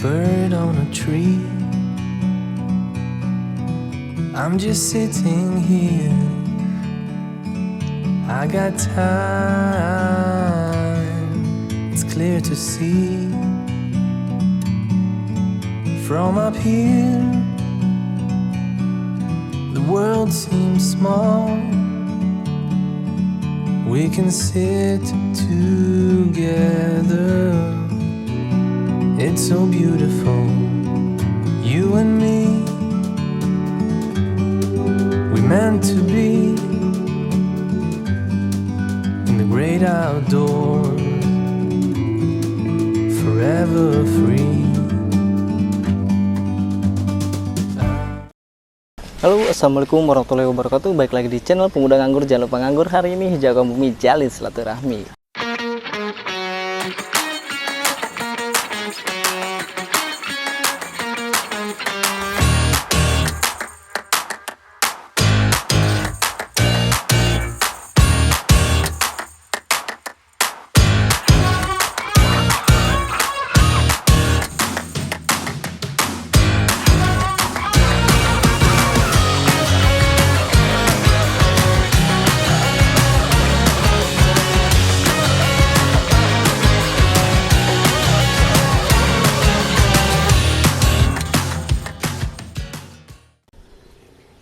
bird on a tree. I'm just sitting here. I got time. It's clear to see from up here. The world seems small. We can sit together. It's so beautiful, you and me. We meant to be in the great outdoors, forever free. Halo, assalamualaikum warahmatullahi wabarakatuh. Baik lagi di channel Pemuda Nganggur. Jangan lupa nganggur. Hari ini jaga bumi jalin silaturahmi.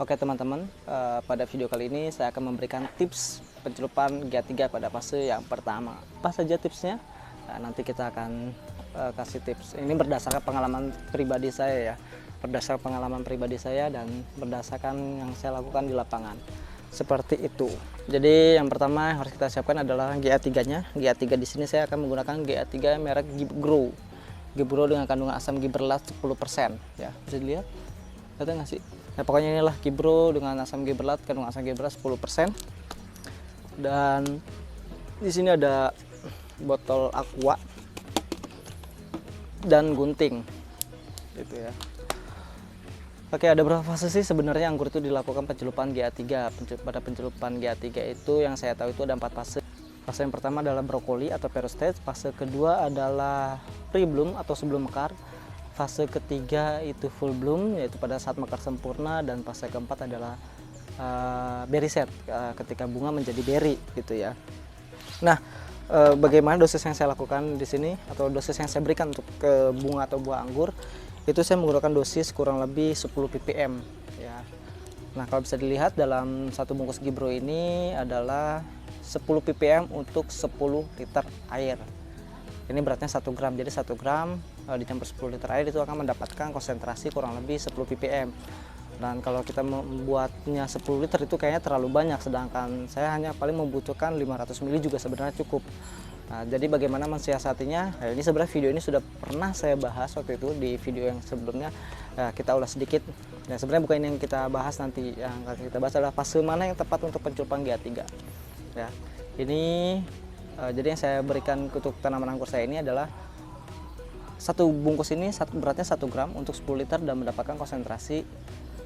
Oke teman-teman, pada video kali ini saya akan memberikan tips pencelupan GA3 pada fase yang pertama. Apa saja tipsnya? Nanti kita akan kasih tips. Ini berdasarkan pengalaman pribadi saya ya. Berdasarkan pengalaman pribadi saya dan berdasarkan yang saya lakukan di lapangan. Seperti itu. Jadi yang pertama yang harus kita siapkan adalah GA3-nya. GA3 di sini saya akan menggunakan GA3 merek Gibgrow. Gibgrow dengan kandungan asam gibberellat 10%. Ya, bisa dilihat. Ada nggak sih? Nah, pokoknya inilah Gibgrow dengan asam gibberellat, kandungan asam gibberellat 10%. Dan di sini ada botol aqua dan gunting. Gitu ya. Oke, ada berapa fase sih sebenarnya anggur itu dilakukan pencelupan GA3? Pada pencelupan GA3 itu yang saya tahu itu ada 4 fase. Fase yang pertama adalah brokoli atau Peru stage, fase kedua adalah pre-bloom atau sebelum mekar. Fase ketiga itu full bloom, yaitu pada saat mekar sempurna, dan fase keempat adalah berry set, ketika bunga menjadi berry gitu ya. Nah, bagaimana dosis yang saya lakukan di sini atau dosis yang saya berikan untuk ke bunga atau buah anggur, itu saya menggunakan dosis kurang lebih 10 ppm ya. Nah, kalau bisa dilihat dalam satu bungkus Gibgrow ini adalah 10 ppm untuk 10 liter air. Ini beratnya 1 gram, jadi 1 gram dicampur 10 liter air itu akan mendapatkan konsentrasi kurang lebih 10 ppm. Dan kalau kita membuatnya 10 liter itu kayaknya terlalu banyak, sedangkan saya hanya paling membutuhkan 500 ml juga sebenarnya cukup. Nah, jadi bagaimana mensiasatinya? Nah, ini sebenarnya video ini sudah pernah saya bahas waktu itu di video yang sebelumnya. Kita ulas sedikit. Nah, sebenarnya bukan ini yang kita bahas nanti, yang akan kita bahas adalah fase mana yang tepat untuk pencelupan GA3. Ya, ini jadi yang saya berikan untuk tanaman anggur saya ini adalah satu bungkus ini beratnya 1 gram untuk 10 liter dan mendapatkan konsentrasi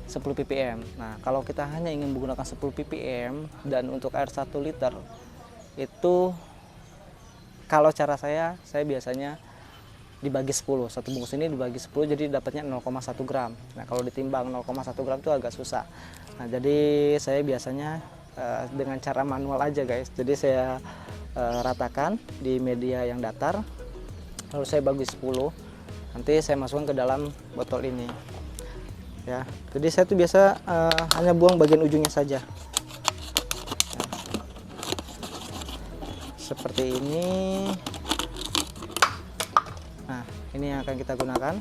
10 ppm. Nah, kalau kita hanya ingin menggunakan 10 ppm dan untuk air 1 liter itu, kalau cara saya biasanya dibagi 10. Satu bungkus ini dibagi 10 jadi dapatnya 0,1 gram. Nah, kalau ditimbang 0,1 gram itu agak susah. Nah, jadi saya biasanya dengan cara manual aja guys. Jadi saya ratakan di media yang datar, lalu saya bagi 10, nanti saya masukkan ke dalam botol ini ya. Jadi saya tuh biasa hanya buang bagian ujungnya saja ya. Seperti ini. Nah, ini yang akan kita gunakan.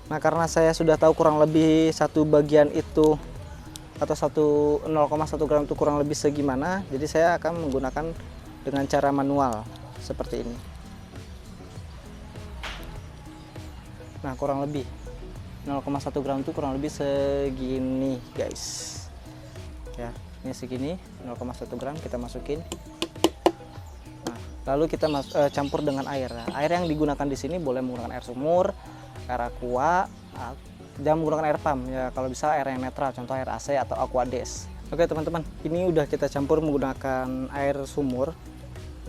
Nah, karena saya sudah tahu kurang lebih satu bagian itu atau 0,1 gram itu kurang lebih segimana, jadi saya akan menggunakan dengan cara manual seperti ini. Nah, kurang lebih 0,1 gram itu kurang lebih segini guys ya. Ini segini 0,1 gram kita masukin. Nah, lalu kita campur dengan air. Nah, air yang digunakan di sini boleh menggunakan air sumur, air aqua, jangan menggunakan air pump ya, kalau bisa air yang netral, contoh air AC atau Aquades. Oke teman-teman, ini udah kita campur menggunakan air sumur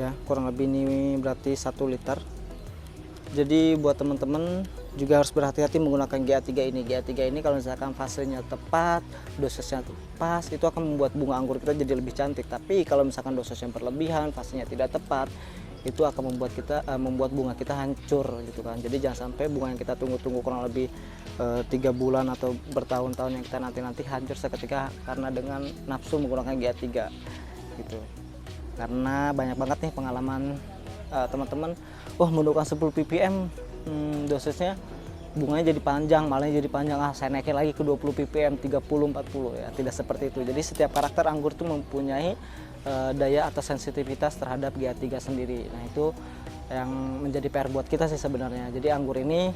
ya, kurang lebih ini berarti 1 liter. Jadi buat teman-teman juga harus berhati-hati menggunakan GA3 ini. GA3 ini kalau misalkan fasenya tepat, dosisnya pas, itu akan membuat bunga anggur kita jadi lebih cantik. Tapi kalau misalkan dosisnya berlebihan, fasenya tidak tepat, itu akan membuat bunga kita hancur gitu kan. Jadi jangan sampai bunga yang kita tunggu-tunggu kurang lebih 3 bulan atau bertahun-tahun yang kita nanti hancur seketika karena dengan nafsu menggunakan GA3 gitu. Karena banyak banget nih pengalaman teman-teman, menggunakan 10 ppm dosisnya bunganya jadi panjang, malahnya jadi panjang, saya naikin lagi ke 20 ppm, 30, 40 ya. Tidak seperti itu. Jadi setiap karakter anggur itu mempunyai daya atau sensitivitas terhadap GA3 sendiri. Nah, itu yang menjadi PR buat kita sih sebenarnya. Jadi anggur ini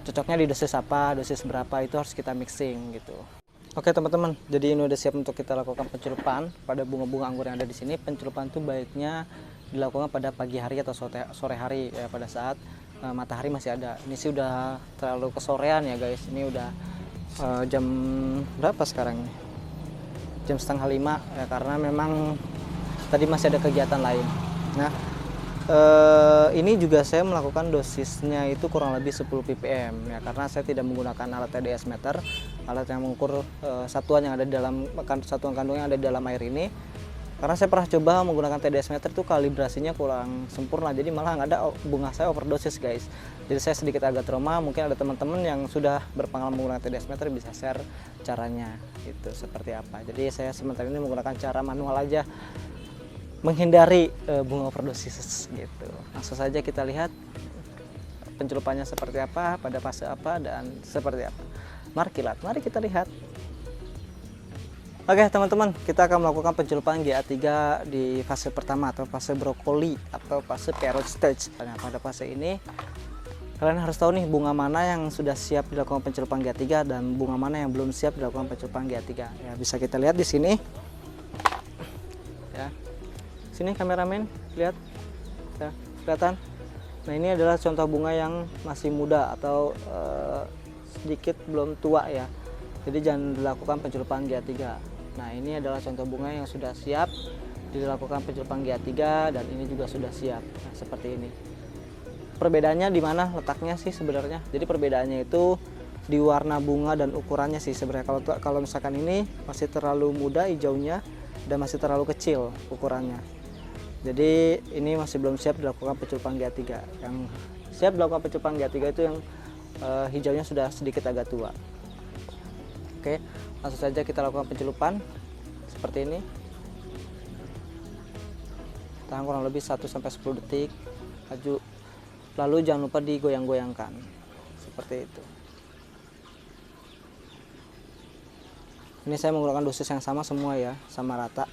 cocoknya di dosis apa, dosis berapa, itu harus kita mixing gitu. Oke teman-teman, jadi ini udah siap untuk kita lakukan pencelupan pada bunga-bunga anggur yang ada di sini. Pencelupan itu baiknya dilakukan pada pagi hari atau sore hari ya, pada saat matahari masih ada. Ini sih udah terlalu kesorean ya guys. Ini udah jam berapa sekarang ini? Jam 4:30 ya, karena memang tadi masih ada kegiatan lain. Nah, ini juga saya melakukan dosisnya itu kurang lebih 10 ppm ya, karena saya tidak menggunakan alat TDS meter, alat yang mengukur satuan yang ada di dalam satuan kandung yang ada di dalam air ini. Karena saya pernah coba menggunakan TDS meter itu kalibrasinya kurang sempurna, jadi malah nggak ada bunga saya overdosis guys. Jadi saya sedikit agak trauma. Mungkin ada teman-teman yang sudah berpengalaman menggunakan TDS meter bisa share caranya itu seperti apa. Jadi saya sementara ini menggunakan cara manual aja, menghindari bunga overdosis gitu. Langsung saja kita lihat pencelupannya seperti apa, pada fase apa, dan seperti apa. Mari kita lihat. Oke teman-teman, kita akan melakukan pencelupan GA3 di fase pertama atau fase brokoli atau fase parrot stage. Nah, pada fase ini kalian harus tahu nih bunga mana yang sudah siap dilakukan pencelupan GA3 dan bunga mana yang belum siap dilakukan pencelupan GA3. Ya, bisa kita lihat di sini. Ya. Sini kameramen, lihat. Ya, kelihatan. Nah, ini adalah contoh bunga yang masih muda atau sedikit belum tua ya. Jadi jangan dilakukan pencelupan GA3. Nah, ini adalah contoh bunga yang sudah siap dilakukan pencelupan GA3 dan ini juga sudah siap. Nah, seperti ini. Perbedaannya di mana letaknya sih sebenarnya? Jadi perbedaannya itu di warna bunga dan ukurannya sih sebenarnya. Kalau misalkan ini masih terlalu muda hijaunya dan masih terlalu kecil ukurannya. Jadi ini masih belum siap dilakukan pencelupan GA3. Yang siap dilakukan pencelupan GA3 itu yang hijaunya sudah sedikit agak tua. Oke, langsung saja kita lakukan pencelupan seperti ini. Tahan kurang lebih 1-10 detik. Lalu jangan lupa digoyang-goyangkan seperti itu. Ini saya menggunakan dosis yang sama semua ya, sama rata.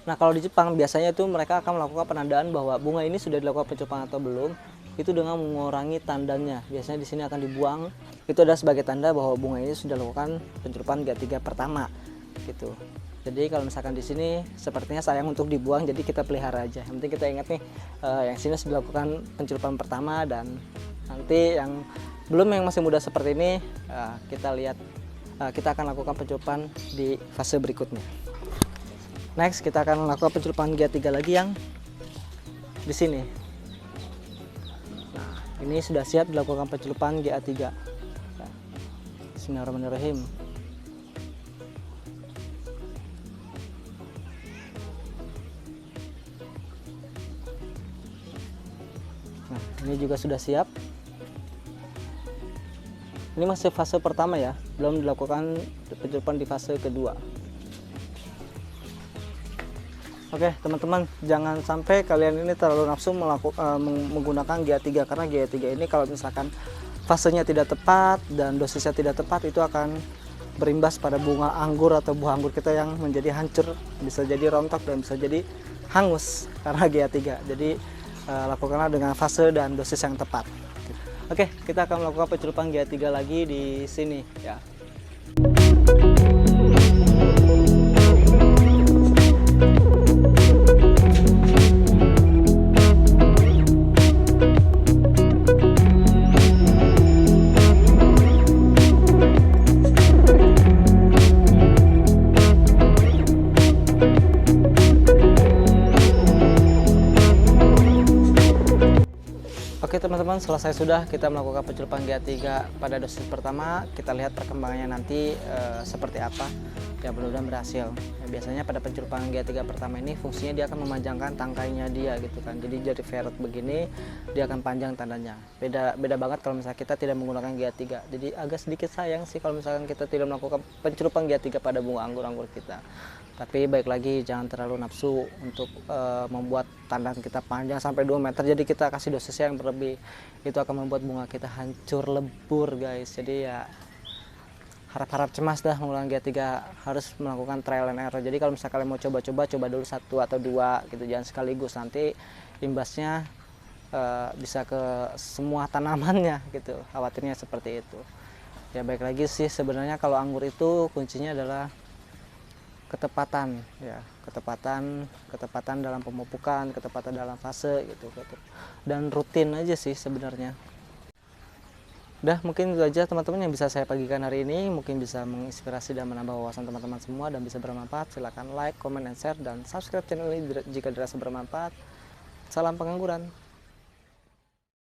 Nah, kalau di Jepang biasanya itu mereka akan melakukan penandaan bahwa bunga ini sudah dilakukan pencelupan atau belum, itu dengan mengurangi tandanya. Biasanya di sini akan dibuang. Itu adalah sebagai tanda bahwa bunga ini sudah dilakukan pencelupan GA3 pertama gitu. Jadi kalau misalkan di sini sepertinya sayang untuk dibuang, jadi kita pelihara aja. Yang penting kita ingat nih, yang sini sudah dilakukan pencelupan pertama, dan nanti yang belum, yang masih muda seperti ini, kita lihat, kita akan lakukan pencelupan di fase berikutnya. Next, kita akan melakukan pencelupan GA3 lagi yang di sini. Nah, ini sudah siap dilakukan pencelupan GA3. Bismillahirrahmanirrahim. Nah, ini juga sudah siap. Ini masih fase pertama ya, belum dilakukan pencelupan di fase kedua. Oke teman-teman, jangan sampai kalian ini terlalu nafsu menggunakan GA3, karena GA3 ini kalau misalkan fasenya tidak tepat dan dosisnya tidak tepat, itu akan berimbas pada bunga anggur atau buah anggur kita yang menjadi hancur, bisa jadi rontok dan bisa jadi hangus karena GA3. Jadi lakukanlah dengan fase dan dosis yang tepat. Oke, kita akan melakukan pencelupan GA3 lagi di sini ya. teman-teman, selesai sudah kita melakukan pencelupan GA3 pada dosis pertama. Kita lihat perkembangannya nanti seperti apa. Ya mudah-mudahan berhasil. Ya, biasanya pada pencelupan GA3 pertama ini fungsinya dia akan memanjangkan tangkainya dia gitu kan. Jadi jadi ferret begini dia akan panjang tandanya. Beda banget kalau misalnya kita tidak menggunakan GA3. Jadi agak sedikit sayang sih kalau misalkan kita tidak melakukan pencelupan GA3 pada bunga anggur-anggur kita. Tapi baik lagi, jangan terlalu nafsu untuk membuat tandan kita panjang sampai 2 meter. Jadi kita kasih dosis yang berlebih, itu akan membuat bunga kita hancur lebur guys. Jadi ya harap-harap cemas dah menggunakan GA3, harus melakukan trial and error. Jadi kalau misalnya kalian mau coba dulu 1 atau 2 gitu, jangan sekaligus, nanti imbasnya bisa ke semua tanamannya gitu, khawatirnya seperti itu. Ya baik lagi sih, sebenarnya kalau anggur itu kuncinya adalah ketepatan, ya ketepatan dalam pemupukan, ketepatan dalam fase gitu, dan rutin aja sih sebenarnya. Udah, mungkin itu aja teman-teman yang bisa saya bagikan hari ini. Mungkin bisa menginspirasi dan menambah wawasan teman-teman semua dan bisa bermanfaat. Silahkan like, comment, and share, dan subscribe channel ini jika dirasa bermanfaat. Salam pengangguran.